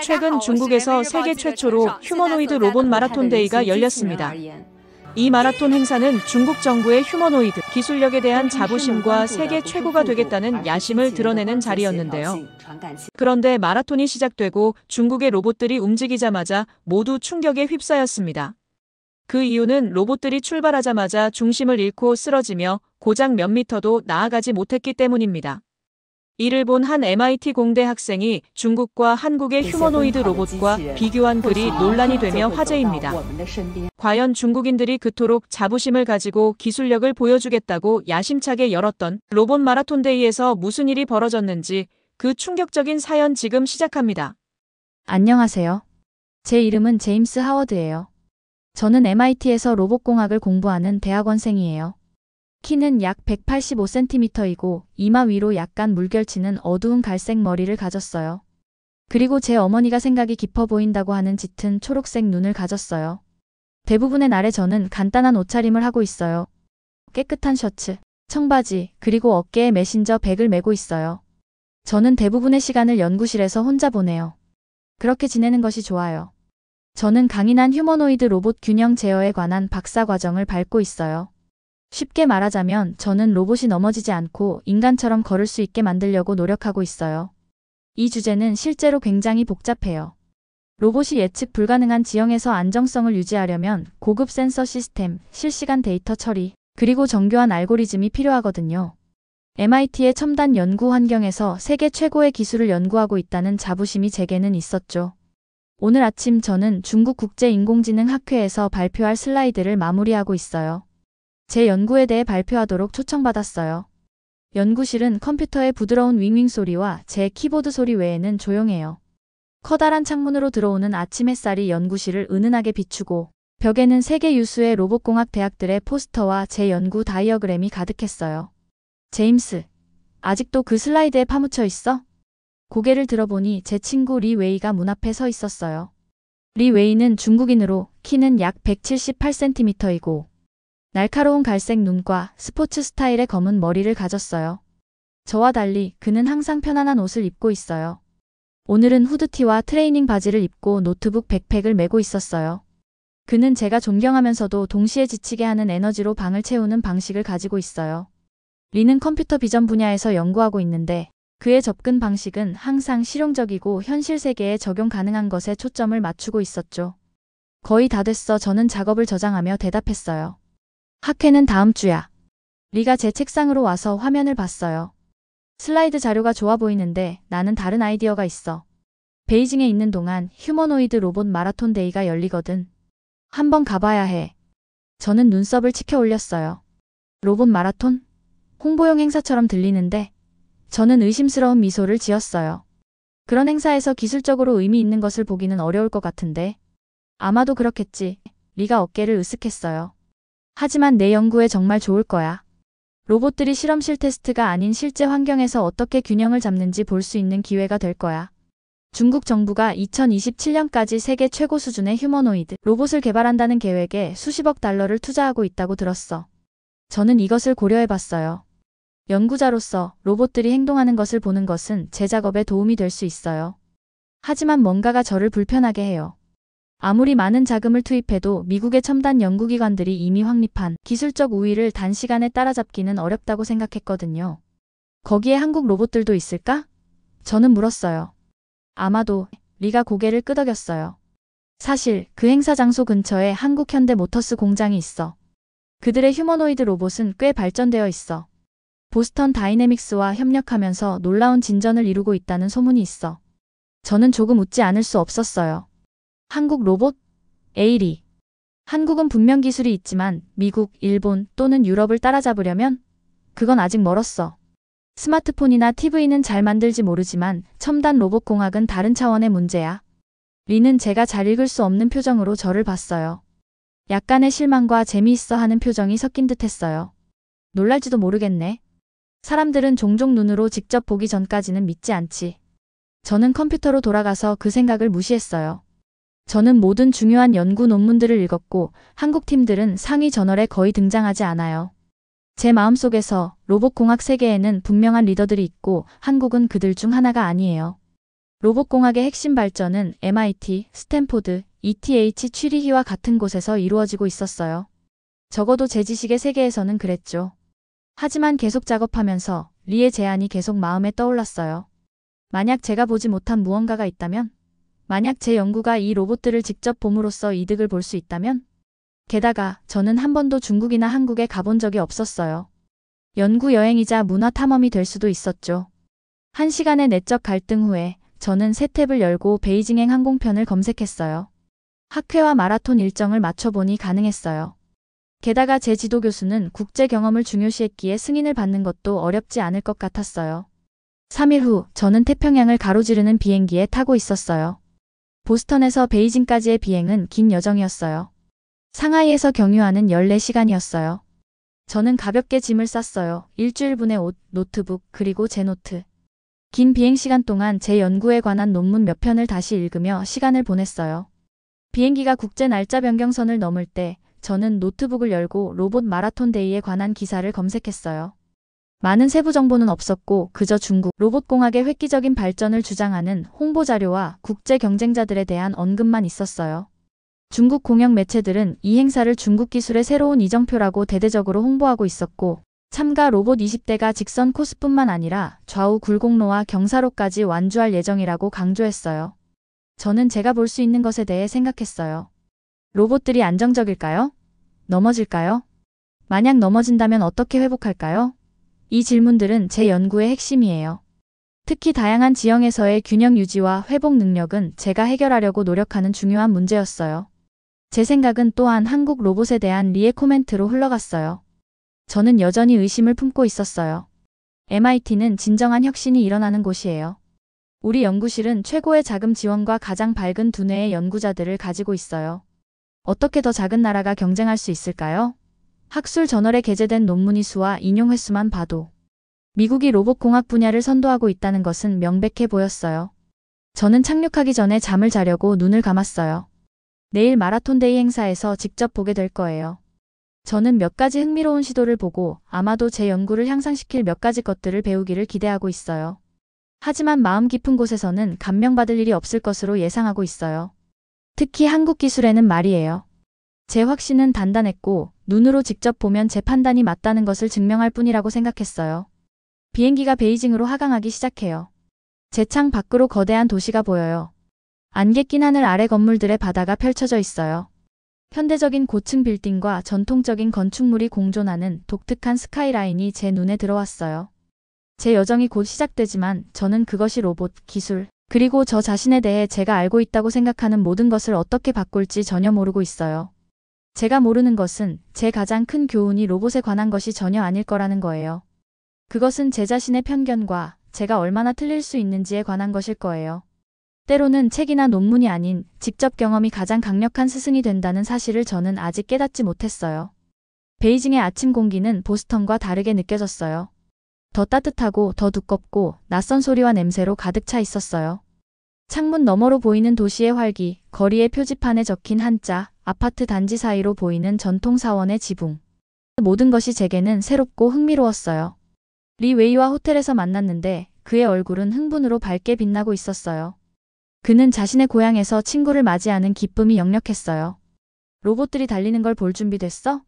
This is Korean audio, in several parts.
최근 중국에서 세계 최초로 휴머노이드 로봇 마라톤 데이가 열렸습니다. 이 마라톤 행사는 중국 정부의 휴머노이드 기술력에 대한 자부심과 세계 최고가 되겠다는 야심을 드러내는 자리였는데요. 그런데 마라톤이 시작되고 중국의 로봇들이 움직이자마자 모두 충격에 휩싸였습니다. 그 이유는 로봇들이 출발하자마자 중심을 잃고 쓰러지며 고작 몇 미터도 나아가지 못했기 때문입니다. 이를 본 한 MIT 공대 학생이 중국과 한국의 휴머노이드 로봇과 비교한 글이 논란이 되며 화제입니다. 과연 중국인들이 그토록 자부심을 가지고 기술력을 보여주겠다고 야심차게 열었던 로봇 마라톤 데이에서 무슨 일이 벌어졌는지 그 충격적인 사연 지금 시작합니다. 안녕하세요. 제 이름은 제임스 하워드예요. 저는 MIT에서 로봇공학을 공부하는 대학원생이에요. 키는 약 185cm이고 이마 위로 약간 물결치는 어두운 갈색 머리를 가졌어요. 그리고 제 어머니가 생각이 깊어 보인다고 하는 짙은 초록색 눈을 가졌어요. 대부분의 날에 저는 간단한 옷차림을 하고 있어요. 깨끗한 셔츠, 청바지, 그리고 어깨에 메신저 백을 메고 있어요. 저는 대부분의 시간을 연구실에서 혼자 보내요. 그렇게 지내는 것이 좋아요. 저는 강인한 휴머노이드 로봇 균형 제어에 관한 박사 과정을 밟고 있어요. 쉽게 말하자면 저는 로봇이 넘어지지 않고 인간처럼 걸을 수 있게 만들려고 노력하고 있어요. 이 주제는 실제로 굉장히 복잡해요. 로봇이 예측 불가능한 지형에서 안정성을 유지하려면 고급 센서 시스템, 실시간 데이터 처리, 그리고 정교한 알고리즘이 필요하거든요. MIT의 첨단 연구 환경에서 세계 최고의 기술을 연구하고 있다는 자부심이 제게는 있었죠. 오늘 아침 저는 중국 국제인공지능학회에서 발표할 슬라이드를 마무리하고 있어요. 제 연구에 대해 발표하도록 초청받았어요. 연구실은 컴퓨터의 부드러운 윙윙 소리와 제 키보드 소리 외에는 조용해요. 커다란 창문으로 들어오는 아침 햇살이 연구실을 은은하게 비추고 벽에는 세계 유수의 로봇공학 대학들의 포스터와 제 연구 다이어그램이 가득했어요. 제임스, 아직도 그 슬라이드에 파묻혀 있어? 고개를 들어보니 제 친구 리 웨이가 문 앞에 서 있었어요. 리 웨이는 중국인으로 키는 약 178cm이고 날카로운 갈색 눈과 스포츠 스타일의 검은 머리를 가졌어요. 저와 달리 그는 항상 편안한 옷을 입고 있어요. 오늘은 후드티와 트레이닝 바지를 입고 노트북 백팩을 메고 있었어요. 그는 제가 존경하면서도 동시에 지치게 하는 에너지로 방을 채우는 방식을 가지고 있어요. 리는 컴퓨터 비전 분야에서 연구하고 있는데 그의 접근 방식은 항상 실용적이고 현실 세계에 적용 가능한 것에 초점을 맞추고 있었죠. 거의 다 됐어. 저는 작업을 저장하며 대답했어요. 학회는 다음 주야. 리가 제 책상으로 와서 화면을 봤어요. 슬라이드 자료가 좋아 보이는데 나는 다른 아이디어가 있어. 베이징에 있는 동안 휴머노이드 로봇 마라톤 데이가 열리거든. 한번 가봐야 해. 저는 눈썹을 치켜 올렸어요. 로봇 마라톤? 홍보용 행사처럼 들리는데 저는 의심스러운 미소를 지었어요. 그런 행사에서 기술적으로 의미 있는 것을 보기는 어려울 것 같은데. 아마도 그렇겠지. 리가 어깨를 으쓱했어요. 하지만 내 연구에 정말 좋을 거야. 로봇들이 실험실 테스트가 아닌 실제 환경에서 어떻게 균형을 잡는지 볼 수 있는 기회가 될 거야. 중국 정부가 2027년까지 세계 최고 수준의 휴머노이드 로봇을 개발한다는 계획에 수십억 달러를 투자하고 있다고 들었어. 저는 이것을 고려해봤어요. 연구자로서 로봇들이 행동하는 것을 보는 것은 제 작업에 도움이 될 수 있어요. 하지만 뭔가가 저를 불편하게 해요. 아무리 많은 자금을 투입해도 미국의 첨단 연구기관들이 이미 확립한 기술적 우위를 단시간에 따라잡기는 어렵다고 생각했거든요. 거기에 한국 로봇들도 있을까? 저는 물었어요. 아마도. 리가 고개를 끄덕였어요. 사실 그 행사 장소 근처에 한국 현대모터스 공장이 있어. 그들의 휴머노이드 로봇은 꽤 발전되어 있어. 보스턴 다이내믹스와 협력하면서 놀라운 진전을 이루고 있다는 소문이 있어. 저는 조금 웃지 않을 수 없었어요. 한국 로봇? 에이리. 한국은 분명 기술이 있지만 미국, 일본 또는 유럽을 따라잡으려면 그건 아직 멀었어. 스마트폰이나 TV는 잘 만들지 모르지만 첨단 로봇 공학은 다른 차원의 문제야. 리는 제가 잘 읽을 수 없는 표정으로 저를 봤어요. 약간의 실망과 재미있어 하는 표정이 섞인 듯 했어요. 놀랄지도 모르겠네. 사람들은 종종 눈으로 직접 보기 전까지는 믿지 않지. 저는 컴퓨터로 돌아가서 그 생각을 무시했어요. 저는 모든 중요한 연구 논문들을 읽었고 한국 팀들은 상위 저널에 거의 등장하지 않아요. 제 마음속에서 로봇공학 세계에는 분명한 리더들이 있고 한국은 그들 중 하나가 아니에요. 로봇공학의 핵심 발전은 MIT, 스탠포드, ETH 취리히와 같은 곳에서 이루어지고 있었어요. 적어도 제 지식의 세계에서는 그랬죠. 하지만 계속 작업하면서 리의 제안이 계속 마음에 떠올랐어요. 만약 제가 보지 못한 무언가가 있다면? 만약 제 연구가 이 로봇들을 직접 봄으로써 이득을 볼 수 있다면? 게다가 저는 한 번도 중국이나 한국에 가본 적이 없었어요. 연구 여행이자 문화 탐험이 될 수도 있었죠. 1시간의 내적 갈등 후에 저는 새 탭을 열고 베이징행 항공편을 검색했어요. 학회와 마라톤 일정을 맞춰보니 가능했어요. 게다가 제 지도 교수는 국제 경험을 중요시했기에 승인을 받는 것도 어렵지 않을 것 같았어요. 3일 후 저는 태평양을 가로지르는 비행기에 타고 있었어요. 보스턴에서 베이징까지의 비행은 긴 여정이었어요. 상하이에서 경유하는 14시간이었어요. 저는 가볍게 짐을 쌌어요. 일주일분의 옷, 노트북, 그리고 제 노트. 긴 비행시간 동안 제 연구에 관한 논문 몇 편을 다시 읽으며 시간을 보냈어요. 비행기가 국제 날짜 변경선을 넘을 때 저는 노트북을 열고 로봇 마라톤 데이에 관한 기사를 검색했어요. 많은 세부 정보는 없었고 그저 중국 로봇공학의 획기적인 발전을 주장하는 홍보 자료와 국제 경쟁자들에 대한 언급만 있었어요. 중국 공영 매체들은 이 행사를 중국 기술의 새로운 이정표라고 대대적으로 홍보하고 있었고 참가 로봇 20대가 직선 코스뿐만 아니라 좌우 굴곡로와 경사로까지 완주할 예정이라고 강조했어요. 저는 제가 볼 수 있는 것에 대해 생각했어요. 로봇들이 안정적일까요? 넘어질까요? 만약 넘어진다면 어떻게 회복할까요? 이 질문들은 제 연구의 핵심이에요. 특히 다양한 지형에서의 균형 유지와 회복 능력은 제가 해결하려고 노력하는 중요한 문제였어요. 제 생각은 또한 한국 로봇에 대한 리의 코멘트로 흘러갔어요. 저는 여전히 의심을 품고 있었어요. MIT는 진정한 혁신이 일어나는 곳이에요. 우리 연구실은 최고의 자금 지원과 가장 밝은 두뇌의 연구자들을 가지고 있어요. 어떻게 더 작은 나라가 경쟁할 수 있을까요? 학술 저널에 게재된 논문의 수와 인용 횟수만 봐도 미국이 로봇공학 분야를 선도하고 있다는 것은 명백해 보였어요. 저는 착륙하기 전에 잠을 자려고 눈을 감았어요. 내일 마라톤데이 행사에서 직접 보게 될 거예요. 저는 몇 가지 흥미로운 시도를 보고 아마도 제 연구를 향상시킬 몇 가지 것들을 배우기를 기대하고 있어요. 하지만 마음 깊은 곳에서는 감명받을 일이 없을 것으로 예상하고 있어요. 특히 한국 기술에는 말이에요. 제 확신은 단단했고 눈으로 직접 보면 제 판단이 맞다는 것을 증명할 뿐이라고 생각했어요. 비행기가 베이징으로 하강하기 시작해요. 제 창 밖으로 거대한 도시가 보여요. 안개 낀 하늘 아래 건물들의 바다가 펼쳐져 있어요. 현대적인 고층 빌딩과 전통적인 건축물이 공존하는 독특한 스카이라인이 제 눈에 들어왔어요. 제 여정이 곧 시작되지만 저는 그것이 로봇, 기술, 그리고 저 자신에 대해 제가 알고 있다고 생각하는 모든 것을 어떻게 바꿀지 전혀 모르고 있어요. 제가 모르는 것은 제 가장 큰 교훈이 로봇에 관한 것이 전혀 아닐 거라는 거예요. 그것은 제 자신의 편견과 제가 얼마나 틀릴 수 있는지에 관한 것일 거예요. 때로는 책이나 논문이 아닌 직접 경험이 가장 강력한 스승이 된다는 사실을 저는 아직 깨닫지 못했어요. 베이징의 아침 공기는 보스턴과 다르게 느껴졌어요. 더 따뜻하고 더 두껍고 낯선 소리와 냄새로 가득 차 있었어요. 창문 너머로 보이는 도시의 활기, 거리의 표지판에 적힌 한자, 아파트 단지 사이로 보이는 전통 사원의 지붕. 모든 것이 제게는 새롭고 흥미로웠어요. 리 웨이와 호텔에서 만났는데 그의 얼굴은 흥분으로 밝게 빛나고 있었어요. 그는 자신의 고향에서 친구를 맞이하는 기쁨이 역력했어요. 로봇들이 달리는 걸 볼 준비됐어?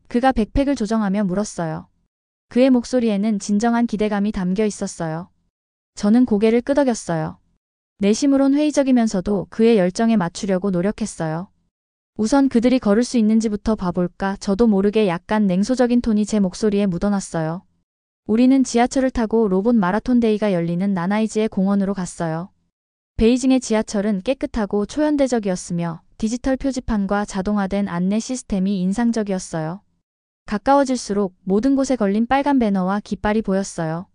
그가 백팩을 조정하며 물었어요. 그의 목소리에는 진정한 기대감이 담겨 있었어요. 저는 고개를 끄덕였어요. 내심으론 회의적이면서도 그의 열정에 맞추려고 노력했어요. 우선 그들이 걸을 수 있는지부터 봐볼까. 저도 모르게 약간 냉소적인 톤이 제 목소리에 묻어났어요. 우리는 지하철을 타고 로봇 마라톤 데이가 열리는 나나이지의 공원으로 갔어요. 베이징의 지하철은 깨끗하고 초현대적이었으며 디지털 표지판과 자동화된 안내 시스템이 인상적이었어요. 가까워질수록 모든 곳에 걸린 빨간 배너와 깃발이 보였어요.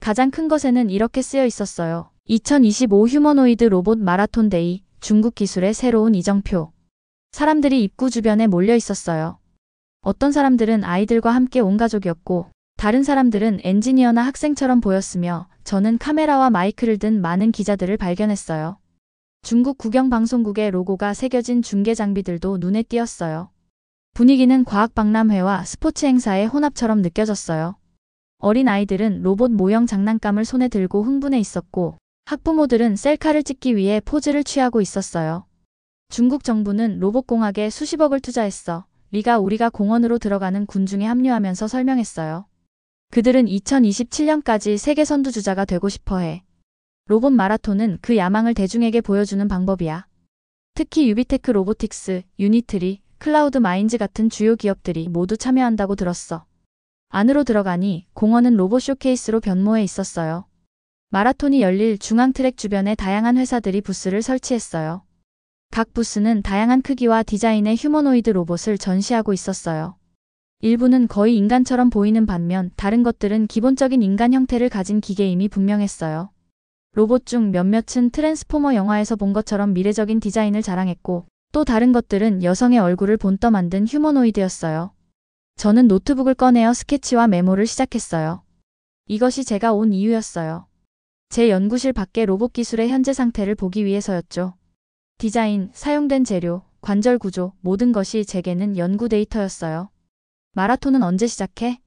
가장 큰 것에는 이렇게 쓰여 있었어요. 2025 휴머노이드 로봇 마라톤 데이, 중국 기술의 새로운 이정표. 사람들이 입구 주변에 몰려 있었어요. 어떤 사람들은 아이들과 함께 온 가족이었고 다른 사람들은 엔지니어나 학생처럼 보였으며 저는 카메라와 마이크를 든 많은 기자들을 발견했어요. 중국 국영방송국의 로고가 새겨진 중계 장비들도 눈에 띄었어요. 분위기는 과학박람회와 스포츠 행사의 혼합처럼 느껴졌어요. 어린 아이들은 로봇 모형 장난감을 손에 들고 흥분해 있었고 학부모들은 셀카를 찍기 위해 포즈를 취하고 있었어요. 중국 정부는 로봇공학에 수십억을 투자했어. 리가 우리가 공원으로 들어가는 군중에 합류하면서 설명했어요. 그들은 2027년까지 세계 선두주자가 되고 싶어해. 로봇 마라톤은 그 야망을 대중에게 보여주는 방법이야. 특히 유비테크 로보틱스, 유니트리, 클라우드 마인즈 같은 주요 기업들이 모두 참여한다고 들었어. 안으로 들어가니 공원은 로봇 쇼케이스로 변모해 있었어요. 마라톤이 열릴 중앙 트랙 주변에 다양한 회사들이 부스를 설치했어요. 각 부스는 다양한 크기와 디자인의 휴머노이드 로봇을 전시하고 있었어요. 일부는 거의 인간처럼 보이는 반면 다른 것들은 기본적인 인간 형태를 가진 기계임이 분명했어요. 로봇 중 몇몇은 트랜스포머 영화에서 본 것처럼 미래적인 디자인을 자랑했고 또 다른 것들은 여성의 얼굴을 본떠 만든 휴머노이드였어요. 저는 노트북을 꺼내어 스케치와 메모를 시작했어요. 이것이 제가 온 이유였어요. 제 연구실 밖의 로봇 기술의 현재 상태를 보기 위해서였죠. 디자인, 사용된 재료, 관절 구조, 모든 것이 제게는 연구 데이터였어요. 마라톤은 언제 시작해?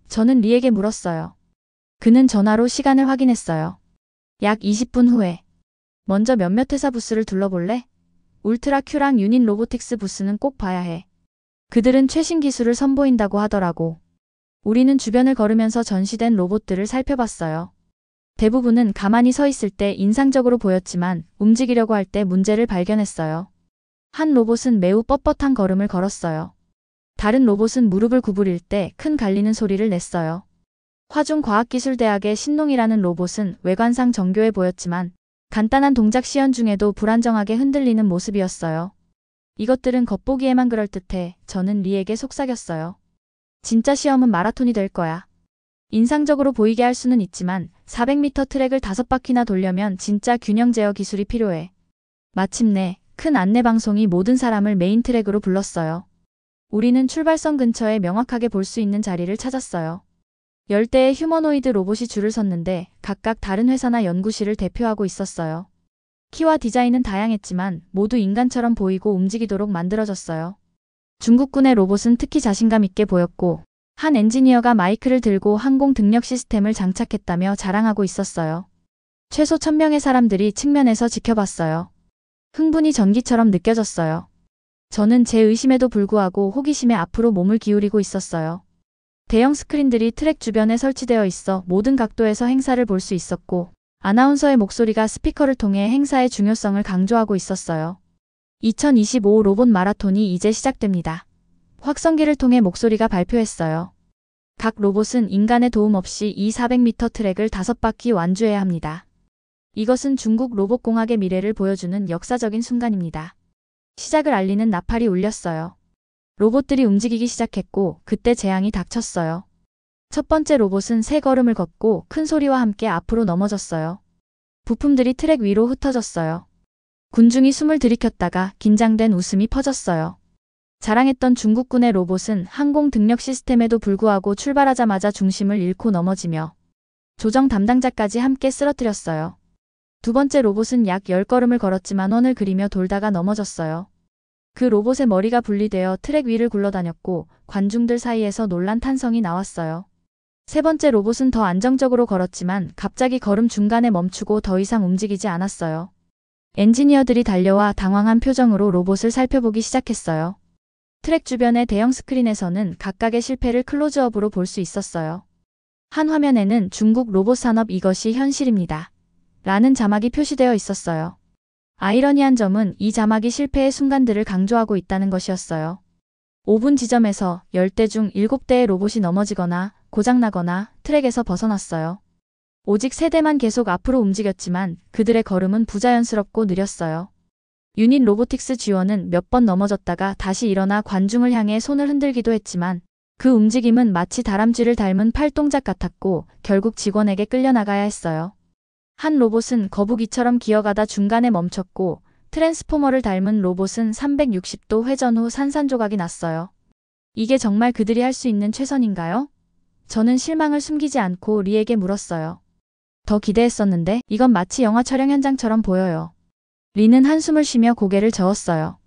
저는 리에게 물었어요. 그는 전화로 시간을 확인했어요. 약 20분 후에. 먼저 몇몇 회사 부스를 둘러볼래? 울트라 큐랑 유닛 로보틱스 부스는 꼭 봐야 해. 그들은 최신 기술을 선보인다고 하더라고. 우리는 주변을 걸으면서 전시된 로봇들을 살펴봤어요. 대부분은 가만히 서 있을 때 인상적으로 보였지만 움직이려고 할 때 문제를 발견했어요. 한 로봇은 매우 뻣뻣한 걸음을 걸었어요. 다른 로봇은 무릎을 구부릴 때 큰 갈리는 소리를 냈어요. 화중과학기술대학의 신농이라는 로봇은 외관상 정교해 보였지만 간단한 동작 시연 중에도 불안정하게 흔들리는 모습이었어요. 이것들은 겉보기에만 그럴듯해. 저는 리에게 속삭였어요. 진짜 시험은 마라톤이 될 거야. 인상적으로 보이게 할 수는 있지만 400m 트랙을 5바퀴나 돌려면 진짜 균형 제어 기술이 필요해. 마침내 큰 안내방송이 모든 사람을 메인 트랙으로 불렀어요. 우리는 출발선 근처에 명확하게 볼 수 있는 자리를 찾았어요. 10대의 휴머노이드 로봇이 줄을 섰는데 각각 다른 회사나 연구실을 대표하고 있었어요. 키와 디자인은 다양했지만 모두 인간처럼 보이고 움직이도록 만들어졌어요. 중국군의 로봇은 특히 자신감 있게 보였고 한 엔지니어가 마이크를 들고 항공 등력 시스템을 장착했다며 자랑하고 있었어요. 최소 1000명의 사람들이 측면에서 지켜봤어요. 흥분이 전기처럼 느껴졌어요. 저는 제 의심에도 불구하고 호기심에 앞으로 몸을 기울이고 있었어요. 대형 스크린들이 트랙 주변에 설치되어 있어 모든 각도에서 행사를 볼 수 있었고 아나운서의 목소리가 스피커를 통해 행사의 중요성을 강조하고 있었어요. 2025 로봇 마라톤이 이제 시작됩니다. 확성기를 통해 목소리가 발표했어요. 각 로봇은 인간의 도움 없이 이 400m 트랙을 5바퀴 완주해야 합니다. 이것은 중국 로봇공학의 미래를 보여주는 역사적인 순간입니다. 시작을 알리는 나팔이 울렸어요. 로봇들이 움직이기 시작했고 그때 재앙이 닥쳤어요. 첫 번째 로봇은 세 걸음을 걷고 큰 소리와 함께 앞으로 넘어졌어요. 부품들이 트랙 위로 흩어졌어요. 군중이 숨을 들이켰다가 긴장된 웃음이 퍼졌어요. 자랑했던 중국군의 로봇은 항공 등력 시스템에도 불구하고 출발하자마자 중심을 잃고 넘어지며 조정 담당자까지 함께 쓰러뜨렸어요. 두 번째 로봇은 약 10걸음을 걸었지만 원을 그리며 돌다가 넘어졌어요. 그 로봇의 머리가 분리되어 트랙 위를 굴러다녔고 관중들 사이에서 놀란 탄성이 나왔어요. 세 번째 로봇은 더 안정적으로 걸었지만 갑자기 걸음 중간에 멈추고 더 이상 움직이지 않았어요. 엔지니어들이 달려와 당황한 표정으로 로봇을 살펴보기 시작했어요. 트랙 주변의 대형 스크린에서는 각각의 실패를 클로즈업으로 볼 수 있었어요. 한 화면에는 중국 로봇 산업 이것이 현실입니다. 라는 자막이 표시되어 있었어요. 아이러니한 점은 이 자막이 실패의 순간들을 강조하고 있다는 것이었어요. 5분 지점에서 10대 중 7대의 로봇이 넘어지거나 고장나거나 트랙에서 벗어났어요. 오직 3대만 계속 앞으로 움직였지만 그들의 걸음은 부자연스럽고 느렸어요. 유닛 로보틱스 G1은 몇 번 넘어졌다가 다시 일어나 관중을 향해 손을 흔들기도 했지만 그 움직임은 마치 다람쥐를 닮은 팔동작 같았고 결국 직원에게 끌려나가야 했어요. 한 로봇은 거북이처럼 기어가다 중간에 멈췄고 트랜스포머를 닮은 로봇은 360도 회전 후 산산조각이 났어요. 이게 정말 그들이 할 수 있는 최선인가요? 저는 실망을 숨기지 않고 리에게 물었어요. 더 기대했었는데 이건 마치 영화 촬영 현장처럼 보여요. 리는 한숨을 쉬며 고개를 저었어요.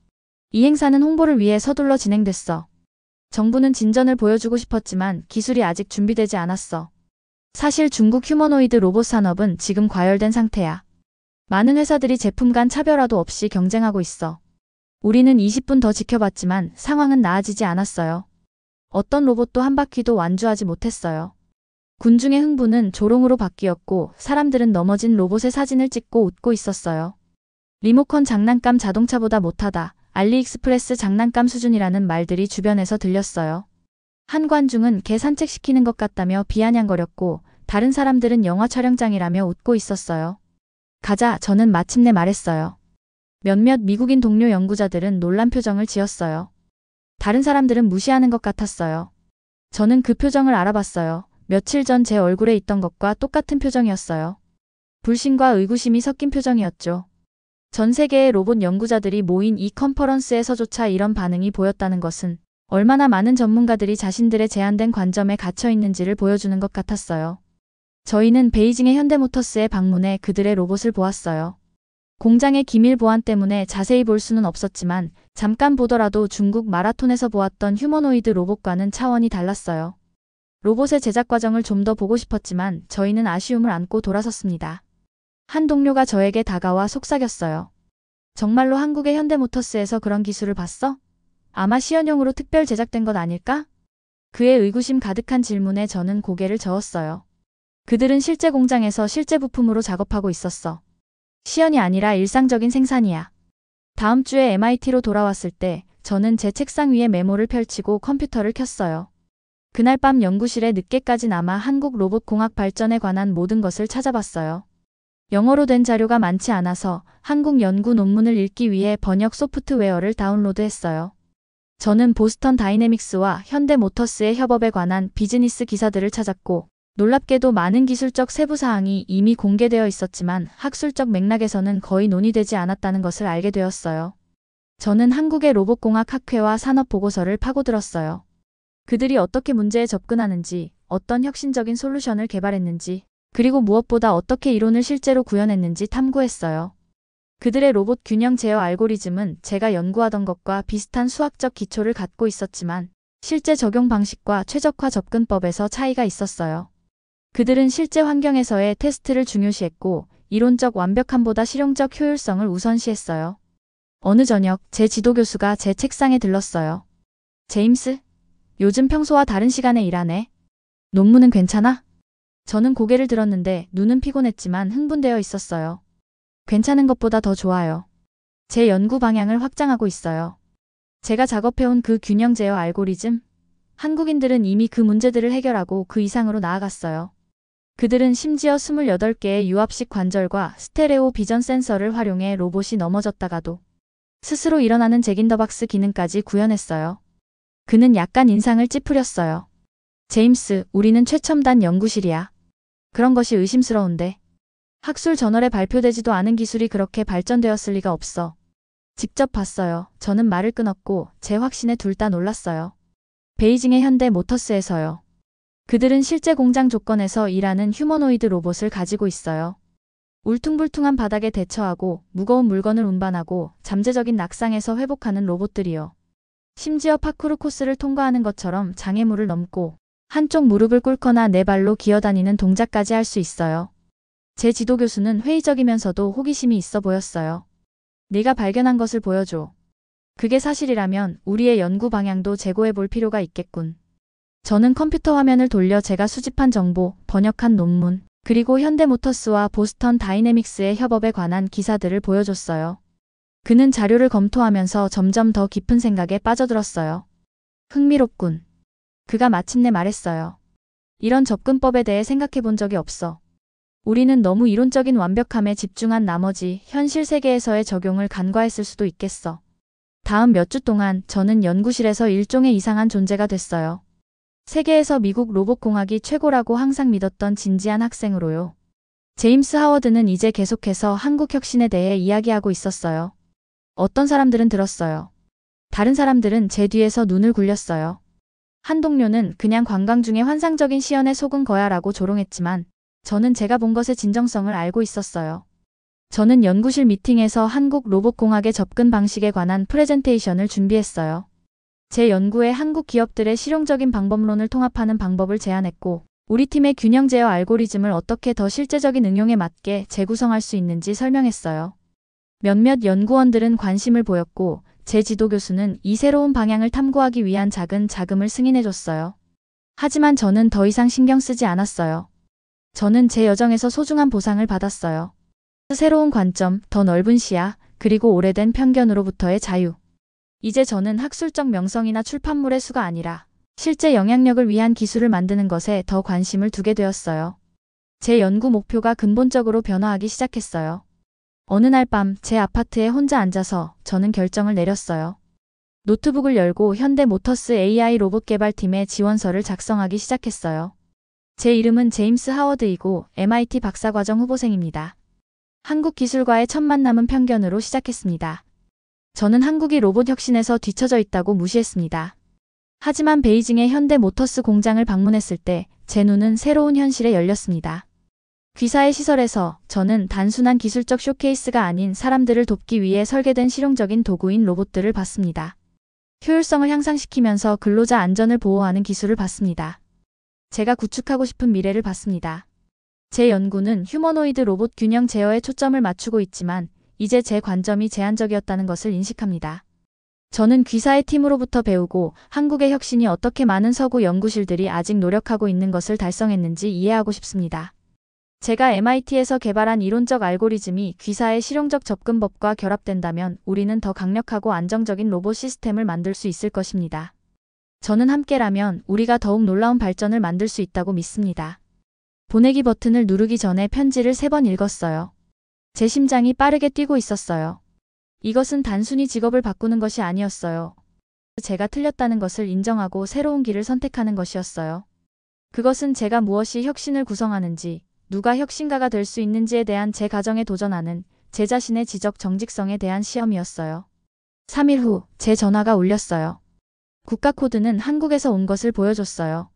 이 행사는 홍보를 위해 서둘러 진행됐어. 정부는 진전을 보여주고 싶었지만 기술이 아직 준비되지 않았어. 사실 중국 휴머노이드 로봇 산업은 지금 과열된 상태야. 많은 회사들이 제품 간 차별화도 없이 경쟁하고 있어. 우리는 20분 더 지켜봤지만 상황은 나아지지 않았어요. 어떤 로봇도 한 바퀴도 완주하지 못했어요. 군중의 흥분은 조롱으로 바뀌었고 사람들은 넘어진 로봇의 사진을 찍고 웃고 있었어요. 리모컨 장난감 자동차보다 못하다, 알리익스프레스 장난감 수준이라는 말들이 주변에서 들렸어요. 한 관중은 개 산책시키는 것 같다며 비아냥거렸고 다른 사람들은 영화 촬영장이라며 웃고 있었어요. 가자, 저는 마침내 말했어요. 몇몇 미국인 동료 연구자들은 놀란 표정을 지었어요. 다른 사람들은 무시하는 것 같았어요. 저는 그 표정을 알아봤어요. 며칠 전 제 얼굴에 있던 것과 똑같은 표정이었어요. 불신과 의구심이 섞인 표정이었죠. 전 세계의 로봇 연구자들이 모인 이 컨퍼런스에서조차 이런 반응이 보였다는 것은 얼마나 많은 전문가들이 자신들의 제한된 관점에 갇혀 있는지를 보여주는 것 같았어요. 저희는 베이징의 현대모터스에 방문해 그들의 로봇을 보았어요. 공장의 기밀 보안 때문에 자세히 볼 수는 없었지만 잠깐 보더라도 중국 마라톤에서 보았던 휴머노이드 로봇과는 차원이 달랐어요. 로봇의 제작 과정을 좀 더 보고 싶었지만 저희는 아쉬움을 안고 돌아섰습니다. 한 동료가 저에게 다가와 속삭였어요. 정말로 한국의 현대모터스에서 그런 기술을 봤어? 아마 시연용으로 특별 제작된 것 아닐까? 그의 의구심 가득한 질문에 저는 고개를 저었어요. 그들은 실제 공장에서 실제 부품으로 작업하고 있었어. 시연이 아니라 일상적인 생산이야. 다음 주에 MIT로 돌아왔을 때 저는 제 책상 위에 메모를 펼치고 컴퓨터를 켰어요. 그날 밤 연구실에 늦게까지 남아 한국 로봇공학 발전에 관한 모든 것을 찾아봤어요. 영어로 된 자료가 많지 않아서 한국 연구 논문을 읽기 위해 번역 소프트웨어를 다운로드했어요. 저는 보스턴 다이내믹스와 현대모터스의 협업에 관한 비즈니스 기사들을 찾았고 놀랍게도 많은 기술적 세부사항이 이미 공개되어 있었지만 학술적 맥락에서는 거의 논의되지 않았다는 것을 알게 되었어요. 저는 한국의 로봇공학학회와 산업보고서를 파고들었어요. 그들이 어떻게 문제에 접근하는지, 어떤 혁신적인 솔루션을 개발했는지, 그리고 무엇보다 어떻게 이론을 실제로 구현했는지 탐구했어요. 그들의 로봇 균형 제어 알고리즘은 제가 연구하던 것과 비슷한 수학적 기초를 갖고 있었지만 실제 적용 방식과 최적화 접근법에서 차이가 있었어요. 그들은 실제 환경에서의 테스트를 중요시했고 이론적 완벽함보다 실용적 효율성을 우선시했어요. 어느 저녁 제 지도교수가 제 책상에 들렀어요. 제임스, 요즘 평소와 다른 시간에 일하네. 논문은 괜찮아? 저는 고개를 들었는데 눈은 피곤했지만 흥분되어 있었어요. 괜찮은 것보다 더 좋아요. 제 연구 방향을 확장하고 있어요. 제가 작업해온 그 균형 제어 알고리즘? 한국인들은 이미 그 문제들을 해결하고 그 이상으로 나아갔어요. 그들은 심지어 28개의 유압식 관절과 스테레오 비전 센서를 활용해 로봇이 넘어졌다가도 스스로 일어나는 잭인더박스 기능까지 구현했어요. 그는 약간 인상을 찌푸렸어요. 제임스, 우리는 최첨단 연구실이야. 그런 것이 의심스러운데. 학술 저널에 발표되지도 않은 기술이 그렇게 발전되었을 리가 없어. 직접 봤어요. 저는 말을 끊었고 제 확신에 둘 다 놀랐어요. 베이징의 현대모터스에서요. 그들은 실제 공장 조건에서 일하는 휴머노이드 로봇을 가지고 있어요. 울퉁불퉁한 바닥에 대처하고 무거운 물건을 운반하고 잠재적인 낙상에서 회복하는 로봇들이요. 심지어 파쿠르 코스를 통과하는 것처럼 장애물을 넘고 한쪽 무릎을 꿇거나 네 발로 기어다니는 동작까지 할 수 있어요. 제 지도교수는 회의적이면서도 호기심이 있어 보였어요. 네가 발견한 것을 보여줘. 그게 사실이라면 우리의 연구 방향도 재고해 볼 필요가 있겠군. 저는 컴퓨터 화면을 돌려 제가 수집한 정보, 번역한 논문, 그리고 현대모터스와 보스턴 다이내믹스의 협업에 관한 기사들을 보여줬어요. 그는 자료를 검토하면서 점점 더 깊은 생각에 빠져들었어요. 흥미롭군. 그가 마침내 말했어요. 이런 접근법에 대해 생각해 본 적이 없어. 우리는 너무 이론적인 완벽함에 집중한 나머지 현실 세계에서의 적용을 간과했을 수도 있겠어. 다음 몇 주 동안 저는 연구실에서 일종의 이상한 존재가 됐어요. 세계에서 미국 로봇공학이 최고라고 항상 믿었던 진지한 학생으로요. 제임스 하워드는 이제 계속해서 한국 혁신에 대해 이야기하고 있었어요. 어떤 사람들은 들었어요. 다른 사람들은 제 뒤에서 눈을 굴렸어요. 한 동료는 그냥 관광 중에 환상적인 시연에 속은 거야라고 조롱했지만 저는 제가 본 것의 진정성을 알고 있었어요. 저는 연구실 미팅에서 한국 로봇공학의 접근 방식에 관한 프레젠테이션을 준비했어요. 제 연구에 한국 기업들의 실용적인 방법론을 통합하는 방법을 제안했고 우리 팀의 균형 제어 알고리즘을 어떻게 더 실제적인 응용에 맞게 재구성할 수 있는지 설명했어요. 몇몇 연구원들은 관심을 보였고 제 지도 교수는 이 새로운 방향을 탐구하기 위한 작은 자금을 승인해줬어요. 하지만 저는 더 이상 신경 쓰지 않았어요. 저는 제 여정에서 소중한 보상을 받았어요. 새로운 관점, 더 넓은 시야, 그리고 오래된 편견으로부터의 자유. 이제 저는 학술적 명성이나 출판물의 수가 아니라 실제 영향력을 위한 기술을 만드는 것에 더 관심을 두게 되었어요. 제 연구 목표가 근본적으로 변화하기 시작했어요. 어느 날 밤 제 아파트에 혼자 앉아서 저는 결정을 내렸어요. 노트북을 열고 현대모터스 AI 로봇 개발팀의 지원서를 작성하기 시작했어요. 제 이름은 제임스 하워드이고 MIT 박사과정 후보생입니다. 한국 기술과의 첫 만남은 편견으로 시작했습니다. 저는 한국이 로봇 혁신에서 뒤처져 있다고 무시했습니다. 하지만 베이징의 현대모터스 공장을 방문했을 때 제 눈은 새로운 현실에 열렸습니다. 귀사의 시설에서 저는 단순한 기술적 쇼케이스가 아닌 사람들을 돕기 위해 설계된 실용적인 도구인 로봇들을 봤습니다. 효율성을 향상시키면서 근로자 안전을 보호하는 기술을 봤습니다. 제가 구축하고 싶은 미래를 봤습니다. 제 연구는 휴머노이드 로봇 균형 제어에 초점을 맞추고 있지만 이제 제 관점이 제한적이었다는 것을 인식합니다. 저는 귀사의 팀으로부터 배우고 한국의 혁신이 어떻게 많은 서구 연구실들이 아직 노력하고 있는 것을 달성했는지 이해하고 싶습니다. 제가 MIT에서 개발한 이론적 알고리즘이 귀사의 실용적 접근법과 결합된다면 우리는 더 강력하고 안정적인 로봇 시스템을 만들 수 있을 것입니다. 저는 함께라면 우리가 더욱 놀라운 발전을 만들 수 있다고 믿습니다. 보내기 버튼을 누르기 전에 편지를 3번 읽었어요. 제 심장이 빠르게 뛰고 있었어요. 이것은 단순히 직업을 바꾸는 것이 아니었어요. 제가 틀렸다는 것을 인정하고 새로운 길을 선택하는 것이었어요. 그것은 제가 무엇이 혁신을 구성하는지, 누가 혁신가가 될 수 있는지에 대한 제 가정에 도전하는 제 자신의 지적 정직성에 대한 시험이었어요. 3일 후 제 전화가 울렸어요. 국가 코드는 한국에서 온 것을 보여줬어요.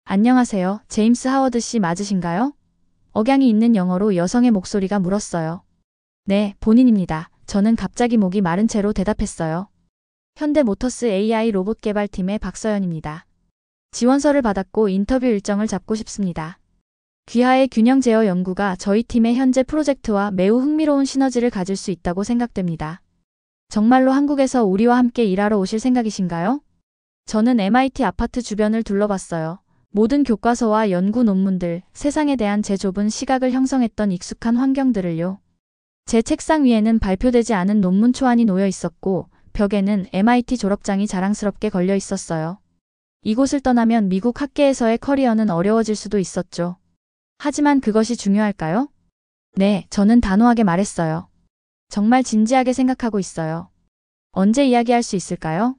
안녕하세요, 제임스 하워드 씨 맞으신가요? 억양이 있는 영어로 여성의 목소리가 물었어요. 네, 본인입니다. 저는 갑자기 목이 마른 채로 대답했어요. 현대모터스 AI 로봇 개발팀의 박서연입니다. 지원서를 받았고 인터뷰 일정을 잡고 싶습니다. 귀하의 균형 제어 연구가 저희 팀의 현재 프로젝트와 매우 흥미로운 시너지를 가질 수 있다고 생각됩니다. 정말로 한국에서 우리와 함께 일하러 오실 생각이신가요? 저는 MIT 아파트 주변을 둘러봤어요. 모든 교과서와 연구 논문들, 세상에 대한 제 좁은 시각을 형성했던 익숙한 환경들을요. 제 책상 위에는 발표되지 않은 논문 초안이 놓여 있었고 벽에는 MIT 졸업장이 자랑스럽게 걸려 있었어요. 이곳을 떠나면 미국 학계에서의 커리어는 어려워질 수도 있었죠. 하지만 그것이 중요할까요? 네, 저는 단호하게 말했어요. 정말 진지하게 생각하고 있어요. 언제 이야기할 수 있을까요?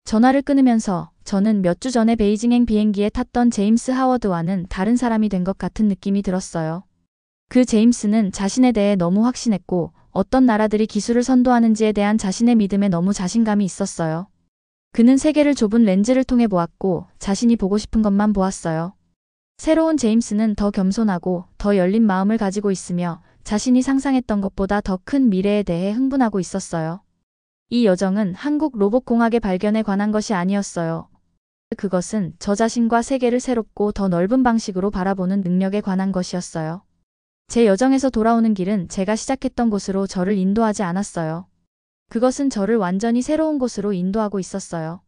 전화를 끊으면서 저는 몇 주 전에 베이징행 비행기에 탔던 제임스 하워드와는 다른 사람이 된 것 같은 느낌이 들었어요. 그 제임스는 자신에 대해 너무 확신했고 어떤 나라들이 기술을 선도하는지에 대한 자신의 믿음에 너무 자신감이 있었어요. 그는 세계를 좁은 렌즈를 통해 보았고 자신이 보고 싶은 것만 보았어요. 새로운 제임스는 더 겸손하고 더 열린 마음을 가지고 있으며 자신이 상상했던 것보다 더 큰 미래에 대해 흥분하고 있었어요. 이 여정은 한국 로봇공학의 발견에 관한 것이 아니었어요. 그것은 저 자신과 세계를 새롭고 더 넓은 방식으로 바라보는 능력에 관한 것이었어요. 제 여정에서 돌아오는 길은 제가 시작했던 곳으로 저를 인도하지 않았어요. 그것은 저를 완전히 새로운 곳으로 인도하고 있었어요.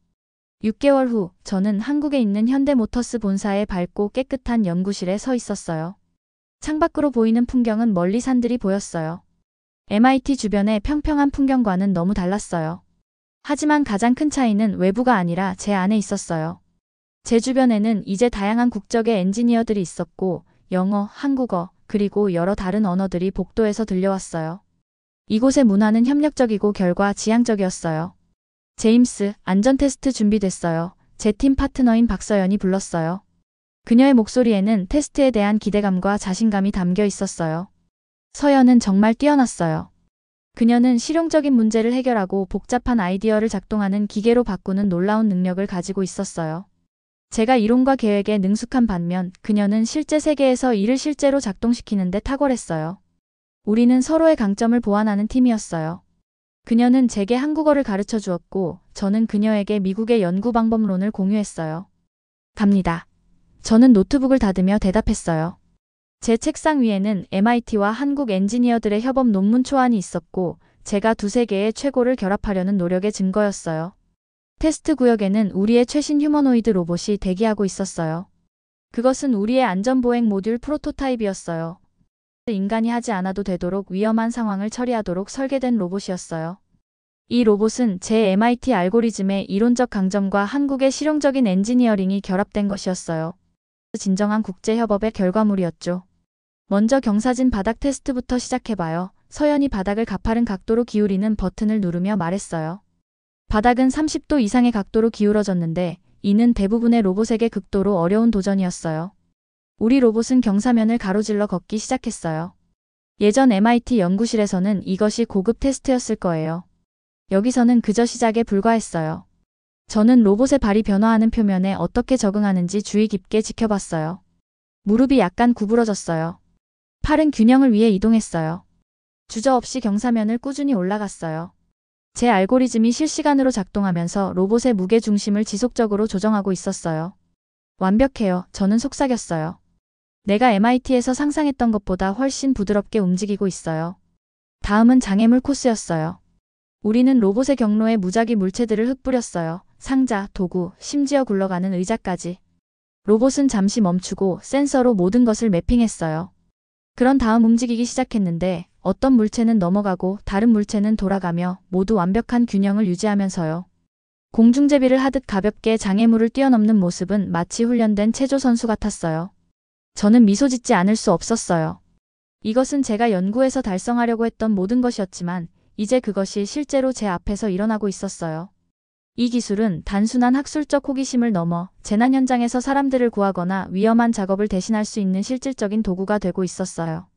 6개월 후 저는 한국에 있는 현대모터스 본사의 밝고 깨끗한 연구실에 서 있었어요. 창밖으로 보이는 풍경은 멀리 산들이 보였어요. MIT 주변의 평평한 풍경과는 너무 달랐어요. 하지만 가장 큰 차이는 외부가 아니라 제 안에 있었어요. 제 주변에는 이제 다양한 국적의 엔지니어들이 있었고 영어, 한국어, 그리고 여러 다른 언어들이 복도에서 들려왔어요. 이곳의 문화는 협력적이고 결과 지향적이었어요. 제임스, 안전 테스트 준비됐어요. 제 팀 파트너인 박서연이 불렀어요. 그녀의 목소리에는 테스트에 대한 기대감과 자신감이 담겨 있었어요. 서연은 정말 뛰어났어요. 그녀는 실용적인 문제를 해결하고 복잡한 아이디어를 작동하는 기계로 바꾸는 놀라운 능력을 가지고 있었어요. 제가 이론과 계획에 능숙한 반면 그녀는 실제 세계에서 이를 실제로 작동시키는 데 탁월했어요. 우리는 서로의 강점을 보완하는 팀이었어요. 그녀는 제게 한국어를 가르쳐 주었고 저는 그녀에게 미국의 연구 방법론을 공유했어요. 갑니다. 저는 노트북을 닫으며 대답했어요. 제 책상 위에는 MIT와 한국 엔지니어들의 협업 논문 초안이 있었고 제가 두세 개의 최고를 결합하려는 노력의 증거였어요. 테스트 구역에는 우리의 최신 휴머노이드 로봇이 대기하고 있었어요. 그것은 우리의 안전보행 모듈 프로토타입이었어요. 인간이 하지 않아도 되도록 위험한 상황을 처리하도록 설계된 로봇이었어요. 이 로봇은 제 MIT 알고리즘의 이론적 강점과 한국의 실용적인 엔지니어링이 결합된 것이었어요. 진정한 국제협업의 결과물이었죠. 먼저 경사진 바닥 테스트부터 시작해봐요. 서연이 바닥을 가파른 각도로 기울이는 버튼을 누르며 말했어요. 바닥은 30도 이상의 각도로 기울어졌는데 이는 대부분의 로봇에게 극도로 어려운 도전이었어요. 우리 로봇은 경사면을 가로질러 걷기 시작했어요. 예전 MIT 연구실에서는 이것이 고급 테스트였을 거예요. 여기서는 그저 시작에 불과했어요. 저는 로봇의 발이 변화하는 표면에 어떻게 적응하는지 주의 깊게 지켜봤어요. 무릎이 약간 구부러졌어요. 팔은 균형을 위해 이동했어요. 주저없이 경사면을 꾸준히 올라갔어요. 제 알고리즘이 실시간으로 작동하면서 로봇의 무게 중심을 지속적으로 조정하고 있었어요. 완벽해요. 저는 속삭였어요. 내가 MIT에서 상상했던 것보다 훨씬 부드럽게 움직이고 있어요. 다음은 장애물 코스였어요. 우리는 로봇의 경로에 무작위 물체들을 흩뿌렸어요. 상자, 도구, 심지어 굴러가는 의자까지. 로봇은 잠시 멈추고 센서로 모든 것을 매핑했어요. 그런 다음 움직이기 시작했는데 어떤 물체는 넘어가고 다른 물체는 돌아가며 모두 완벽한 균형을 유지하면서요. 공중제비를 하듯 가볍게 장애물을 뛰어넘는 모습은 마치 훈련된 체조 선수 같았어요. 저는 미소 짓지 않을 수 없었어요. 이것은 제가 연구해서 달성하려고 했던 모든 것이었지만 이제 그것이 실제로 제 앞에서 일어나고 있었어요. 이 기술은 단순한 학술적 호기심을 넘어 재난 현장에서 사람들을 구하거나 위험한 작업을 대신할 수 있는 실질적인 도구가 되고 있었어요.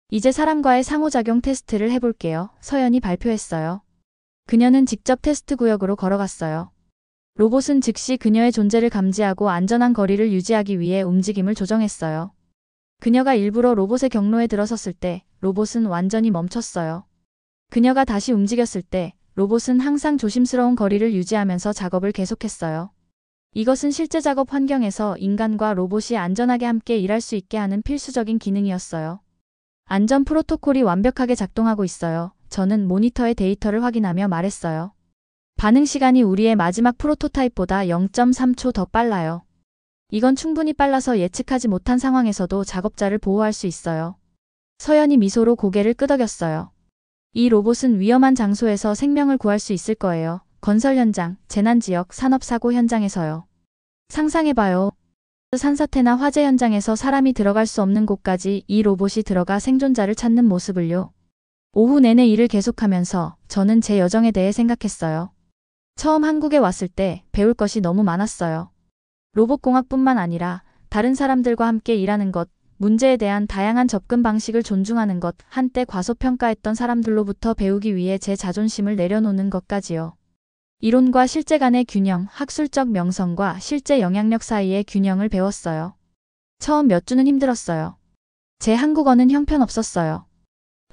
이제 사람과의 상호작용 테스트를 해볼게요. 서연이 발표했어요. 그녀는 직접 테스트 구역으로 걸어갔어요. 로봇은 즉시 그녀의 존재를 감지하고 안전한 거리를 유지하기 위해 움직임을 조정했어요. 그녀가 일부러 로봇의 경로에 들어섰을 때 로봇은 완전히 멈췄어요. 그녀가 다시 움직였을 때 로봇은 항상 조심스러운 거리를 유지하면서 작업을 계속했어요. 이것은 실제 작업 환경에서 인간과 로봇이 안전하게 함께 일할 수 있게 하는 필수적인 기능이었어요. 안전 프로토콜이 완벽하게 작동하고 있어요. 저는 모니터의 데이터를 확인하며 말했어요. 반응 시간이 우리의 마지막 프로토타입보다 0.3초 더 빨라요. 이건 충분히 빨라서 예측하지 못한 상황에서도 작업자를 보호할 수 있어요. 서연이 미소로 고개를 끄덕였어요. 이 로봇은 위험한 장소에서 생명을 구할 수 있을 거예요. 건설 현장, 재난지역, 산업사고 현장에서요. 상상해봐요. 산사태나 화재 현장에서 사람이 들어갈 수 없는 곳까지 이 로봇이 들어가 생존자를 찾는 모습을요. 오후 내내 일을 계속하면서 저는 제 여정에 대해 생각했어요. 처음 한국에 왔을 때 배울 것이 너무 많았어요. 로봇공학뿐만 아니라 다른 사람들과 함께 일하는 것, 문제에 대한 다양한 접근 방식을 존중하는 것, 한때 과소평가했던 사람들로부터 배우기 위해 제 자존심을 내려놓는 것까지요. 이론과 실제 간의 균형, 학술적 명성과 실제 영향력 사이의 균형을 배웠어요. 처음 몇 주는 힘들었어요. 제 한국어는 형편없었어요.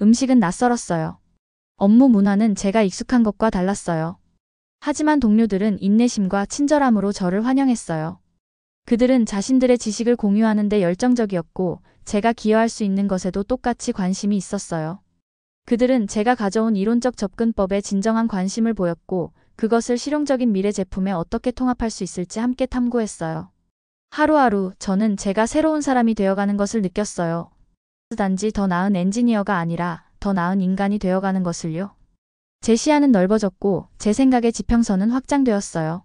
음식은 낯설었어요. 업무 문화는 제가 익숙한 것과 달랐어요. 하지만 동료들은 인내심과 친절함으로 저를 환영했어요. 그들은 자신들의 지식을 공유하는 데 열정적이었고 제가 기여할 수 있는 것에도 똑같이 관심이 있었어요. 그들은 제가 가져온 이론적 접근법에 진정한 관심을 보였고 그것을 실용적인 미래 제품에 어떻게 통합할 수 있을지 함께 탐구했어요. 하루하루 저는 제가 새로운 사람이 되어가는 것을 느꼈어요. 단지 더 나은 엔지니어가 아니라 더 나은 인간이 되어가는 것을요. 제 시야는 넓어졌고 제 생각의 지평선은 확장되었어요.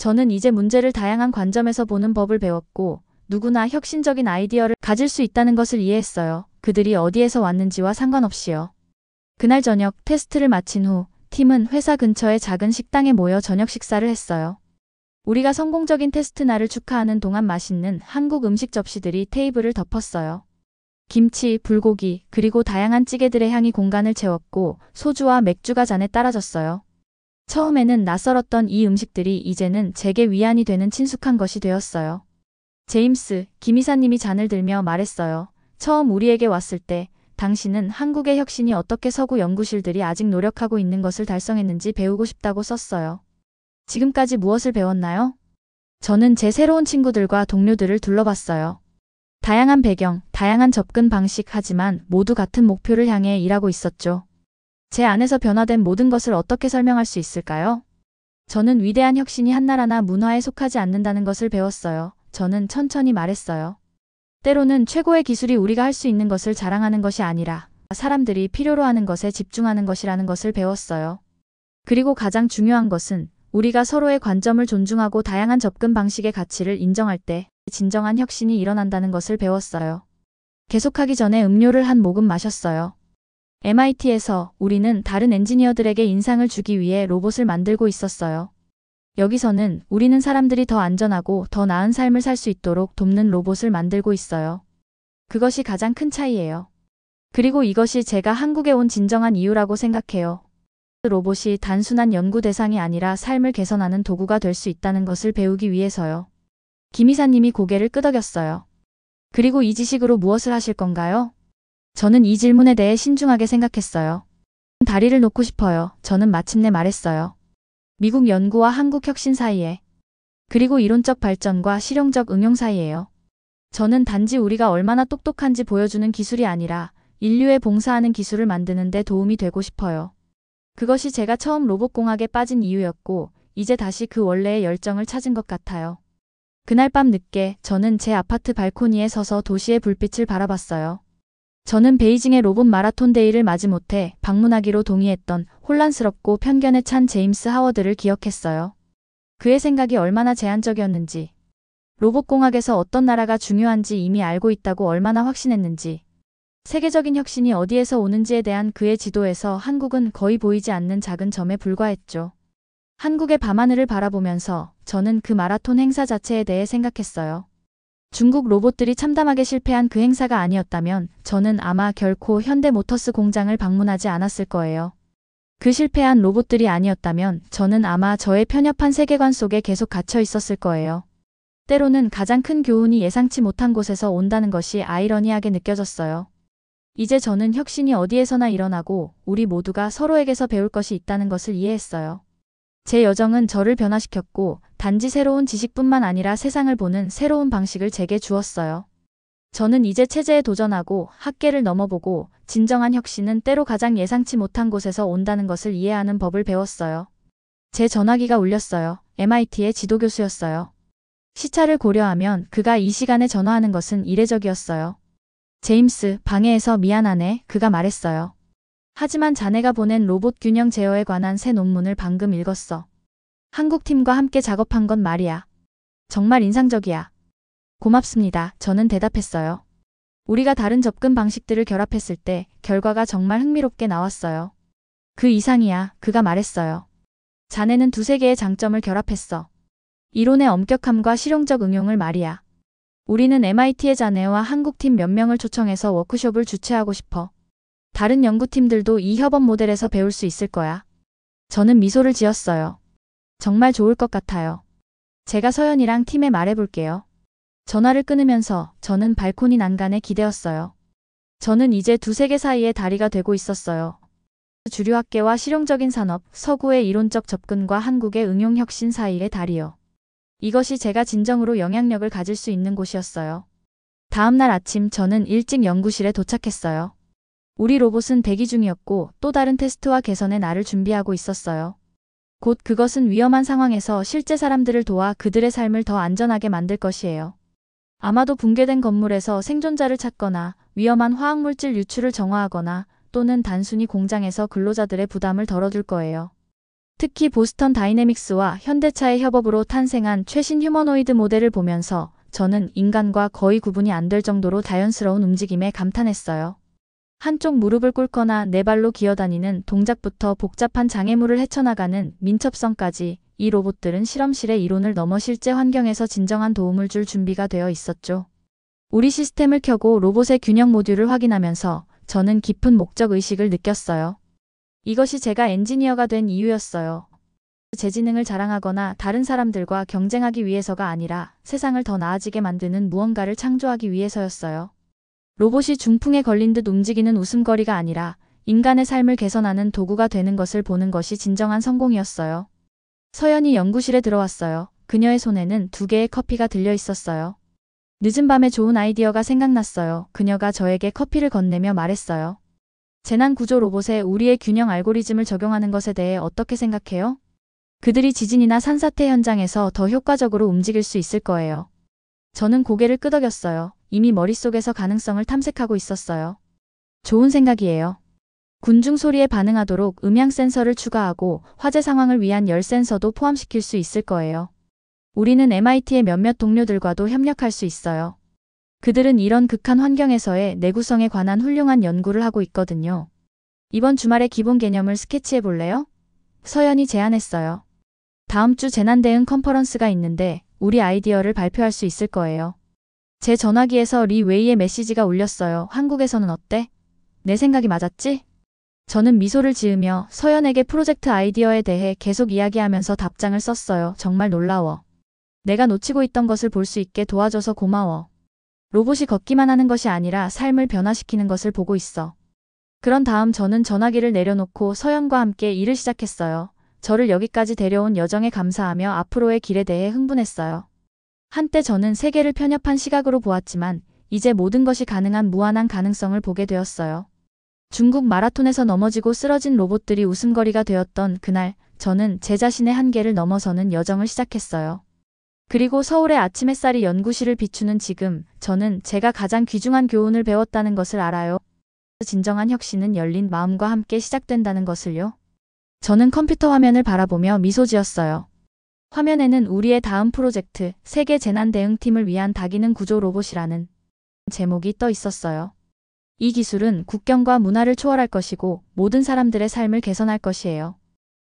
저는 이제 문제를 다양한 관점에서 보는 법을 배웠고 누구나 혁신적인 아이디어를 가질 수 있다는 것을 이해했어요. 그들이 어디에서 왔는지와 상관없이요. 그날 저녁 테스트를 마친 후 팀은 회사 근처의 작은 식당에 모여 저녁 식사를 했어요. 우리가 성공적인 테스트 날을 축하하는 동안 맛있는 한국 음식 접시들이 테이블을 덮었어요. 김치, 불고기, 그리고 다양한 찌개들의 향이 공간을 채웠고 소주와 맥주가 잔에 따라졌어요. 처음에는 낯설었던 이 음식들이 이제는 제게 위안이 되는 친숙한 것이 되었어요. 제임스, 김 이사님이 잔을 들며 말했어요. 처음 우리에게 왔을 때 당신은 한국의 혁신이 어떻게 서구 연구실들이 아직 노력하고 있는 것을 달성했는지 배우고 싶다고 썼어요. 지금까지 무엇을 배웠나요? 저는 제 새로운 친구들과 동료들을 둘러봤어요. 다양한 배경, 다양한 접근 방식 하지만 모두 같은 목표를 향해 일하고 있었죠. 제 안에서 변화된 모든 것을 어떻게 설명할 수 있을까요? 저는 위대한 혁신이 한 나라나 문화에 속하지 않는다는 것을 배웠어요. 저는 천천히 말했어요. 때로는 최고의 기술이 우리가 할 수 있는 것을 자랑하는 것이 아니라 사람들이 필요로 하는 것에 집중하는 것이라는 것을 배웠어요. 그리고 가장 중요한 것은 우리가 서로의 관점을 존중하고 다양한 접근 방식의 가치를 인정할 때 진정한 혁신이 일어난다는 것을 배웠어요. 계속하기 전에 음료를 한 모금 마셨어요. MIT에서 우리는 다른 엔지니어들에게 인상을 주기 위해 로봇을 만들고 있었어요. 여기서는 우리는 사람들이 더 안전하고 더 나은 삶을 살 수 있도록 돕는 로봇을 만들고 있어요. 그것이 가장 큰 차이예요. 그리고 이것이 제가 한국에 온 진정한 이유라고 생각해요. 로봇이 단순한 연구 대상이 아니라 삶을 개선하는 도구가 될 수 있다는 것을 배우기 위해서요. 김 이사님이 고개를 끄덕였어요. 그리고 이 지식으로 무엇을 하실 건가요? 저는 이 질문에 대해 신중하게 생각했어요. 다리를 놓고 싶어요. 저는 마침내 말했어요. 미국 연구와 한국 혁신 사이에, 그리고 이론적 발전과 실용적 응용 사이에요. 저는 단지 우리가 얼마나 똑똑한지 보여주는 기술이 아니라 인류에 봉사하는 기술을 만드는 데 도움이 되고 싶어요. 그것이 제가 처음 로봇공학에 빠진 이유였고, 이제 다시 그 원래의 열정을 찾은 것 같아요. 그날 밤 늦게 저는 제 아파트 발코니에 서서 도시의 불빛을 바라봤어요. 저는 베이징의 로봇 마라톤 데이를 마지못해 방문하기로 동의했던 혼란스럽고 편견에 찬 제임스 하워드를 기억했어요. 그의 생각이 얼마나 제한적이었는지, 로봇공학에서 어떤 나라가 중요한지 이미 알고 있다고 얼마나 확신했는지, 세계적인 혁신이 어디에서 오는지에 대한 그의 지도에서 한국은 거의 보이지 않는 작은 점에 불과했죠. 한국의 밤하늘을 바라보면서 저는 그 마라톤 행사 자체에 대해 생각했어요. 중국 로봇들이 참담하게 실패한 그 행사가 아니었다면 저는 아마 결코 현대모터스 공장을 방문하지 않았을 거예요. 그 실패한 로봇들이 아니었다면 저는 아마 저의 편협한 세계관 속에 계속 갇혀 있었을 거예요. 때로는 가장 큰 교훈이 예상치 못한 곳에서 온다는 것이 아이러니하게 느껴졌어요. 이제 저는 혁신이 어디에서나 일어나고 우리 모두가 서로에게서 배울 것이 있다는 것을 이해했어요. 제 여정은 저를 변화시켰고 단지 새로운 지식뿐만 아니라 세상을 보는 새로운 방식을 제게 주었어요. 저는 이제 체제에 도전하고 학계를 넘어보고 진정한 혁신은 때로 가장 예상치 못한 곳에서 온다는 것을 이해하는 법을 배웠어요. 제 전화기가 울렸어요. MIT의 지도교수였어요. 시차를 고려하면 그가 이 시간에 전화하는 것은 이례적이었어요. 제임스, 방해해서 미안하네, 그가 말했어요. 하지만 자네가 보낸 로봇 균형 제어에 관한 새 논문을 방금 읽었어. 한국 팀과 함께 작업한 건 말이야. 정말 인상적이야. 고맙습니다. 저는 대답했어요. 우리가 다른 접근 방식들을 결합했을 때 결과가 정말 흥미롭게 나왔어요. 그 이상이야, 그가 말했어요. 자네는 두세 개의 장점을 결합했어. 이론의 엄격함과 실용적 응용을 말이야. 우리는 MIT의 자네와 한국팀 몇 명을 초청해서 워크숍을 주최하고 싶어. 다른 연구팀들도 이 협업 모델에서 배울 수 있을 거야. 저는 미소를 지었어요. 정말 좋을 것 같아요. 제가 서연이랑 팀에 말해볼게요. 전화를 끊으면서 저는 발코니 난간에 기대었어요. 저는 이제 두세 개 사이의 다리가 되고 있었어요. 주류학계와 실용적인 산업, 서구의 이론적 접근과 한국의 응용 혁신 사이의 다리요. 이것이 제가 진정으로 영향력을 가질 수 있는 곳이었어요. 다음 날 아침 저는 일찍 연구실에 도착했어요. 우리 로봇은 대기 중이었고 또 다른 테스트와 개선에 나를 준비하고 있었어요. 곧 그것은 위험한 상황에서 실제 사람들을 도와 그들의 삶을 더 안전하게 만들 것이에요. 아마도 붕괴된 건물에서 생존자를 찾거나 위험한 화학물질 유출을 정화하거나 또는 단순히 공장에서 근로자들의 부담을 덜어줄 거예요. 특히 보스턴 다이내믹스와 현대차의 협업으로 탄생한 최신 휴머노이드 모델을 보면서 저는 인간과 거의 구분이 안 될 정도로 자연스러운 움직임에 감탄했어요. 한쪽 무릎을 꿇거나 네 발로 기어다니는 동작부터 복잡한 장애물을 헤쳐나가는 민첩성까지 이 로봇들은 실험실의 이론을 넘어 실제 환경에서 진정한 도움을 줄 준비가 되어 있었죠. 우리 시스템을 켜고 로봇의 균형 모듈을 확인하면서 저는 깊은 목적 의식을 느꼈어요. 이것이 제가 엔지니어가 된 이유였어요. 제 지능을 자랑하거나 다른 사람들과 경쟁하기 위해서가 아니라 세상을 더 나아지게 만드는 무언가를 창조하기 위해서였어요. 로봇이 중풍에 걸린 듯 움직이는 웃음거리가 아니라 인간의 삶을 개선하는 도구가 되는 것을 보는 것이 진정한 성공이었어요. 서연이 연구실에 들어왔어요. 그녀의 손에는 2개의 커피가 들려 있었어요. 늦은 밤에 좋은 아이디어가 생각났어요. 그녀가 저에게 커피를 건네며 말했어요. 재난 구조 로봇에 우리의 균형 알고리즘을 적용하는 것에 대해 어떻게 생각해요? 그들이 지진이나 산사태 현장에서 더 효과적으로 움직일 수 있을 거예요. 저는 고개를 끄덕였어요. 이미 머릿속에서 가능성을 탐색하고 있었어요. 좋은 생각이에요. 군중 소리에 반응하도록 음향 센서를 추가하고 화재 상황을 위한 열 센서도 포함시킬 수 있을 거예요. 우리는 MIT의 몇몇 동료들과도 협력할 수 있어요. 그들은 이런 극한 환경에서의 내구성에 관한 훌륭한 연구를 하고 있거든요. 이번 주말에 기본 개념을 스케치해 볼래요? 서연이 제안했어요. 다음 주 재난 대응 컨퍼런스가 있는데 우리 아이디어를 발표할 수 있을 거예요. 제 전화기에서 리 웨이의 메시지가 울렸어요. 한국에서는 어때? 내 생각이 맞았지? 저는 미소를 지으며 서연에게 프로젝트 아이디어에 대해 계속 이야기하면서 답장을 썼어요. 정말 놀라워. 내가 놓치고 있던 것을 볼 수 있게 도와줘서 고마워. 로봇이 걷기만 하는 것이 아니라 삶을 변화시키는 것을 보고 있어. 그런 다음 저는 전화기를 내려놓고 서연과 함께 일을 시작했어요. 저를 여기까지 데려온 여정에 감사하며 앞으로의 길에 대해 흥분했어요. 한때 저는 세계를 편협한 시각으로 보았지만 이제 모든 것이 가능한 무한한 가능성을 보게 되었어요. 중국 마라톤에서 넘어지고 쓰러진 로봇들이 웃음거리가 되었던 그날, 저는 제 자신의 한계를 넘어서는 여정을 시작했어요. 그리고 서울의 아침 햇살이 연구실을 비추는 지금, 저는 제가 가장 귀중한 교훈을 배웠다는 것을 알아요. 진정한 혁신은 열린 마음과 함께 시작된다는 것을요. 저는 컴퓨터 화면을 바라보며 미소 지었어요. 화면에는 우리의 다음 프로젝트, 세계 재난 대응팀을 위한 다기능 구조 로봇이라는 제목이 떠 있었어요. 이 기술은 국경과 문화를 초월할 것이고 모든 사람들의 삶을 개선할 것이에요.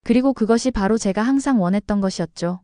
그리고 그것이 바로 제가 항상 원했던 것이었죠.